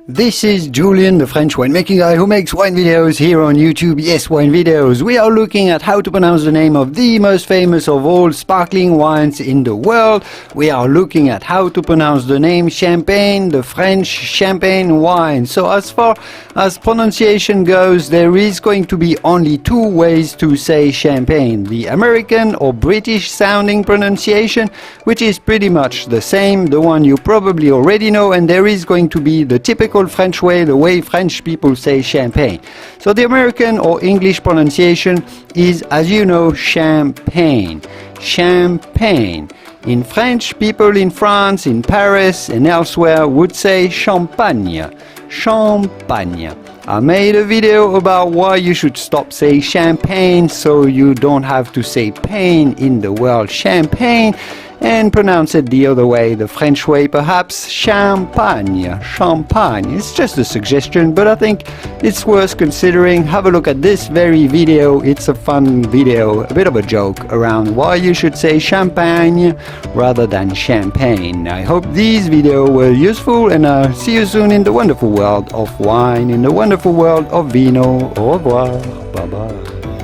This is Julian, the French winemaking guy who makes wine videos here on YouTube. Yes, wine videos. We are looking at how to pronounce the name of the most famous of all sparkling wines in the world. We are looking at how to pronounce the name Champagne, the French champagne wine. So as far as pronunciation goes, there is going to be only two ways to say champagne. The American or British sounding pronunciation, which is pretty much the same, the one you probably already know, and there is going to be the typical French way, the way French people say champagne. So the American or English pronunciation is, as you know, champagne. Champagne. In French, people in France, in Paris and elsewhere would say champagne. Champagne. I made a video about why you should stop saying champagne so you don't have to say pain in the word champagne and pronounce it the other way, the French way perhaps, champagne, champagne. It's just a suggestion, but I think it's worth considering. Have a look at this very video. It's a fun video, a bit of a joke around why you should say champagne rather than champagne. I hope these videos were useful, and I'll see you soon in the wonderful world of wine, in the wonderful world of vino. Au revoir. Bye bye.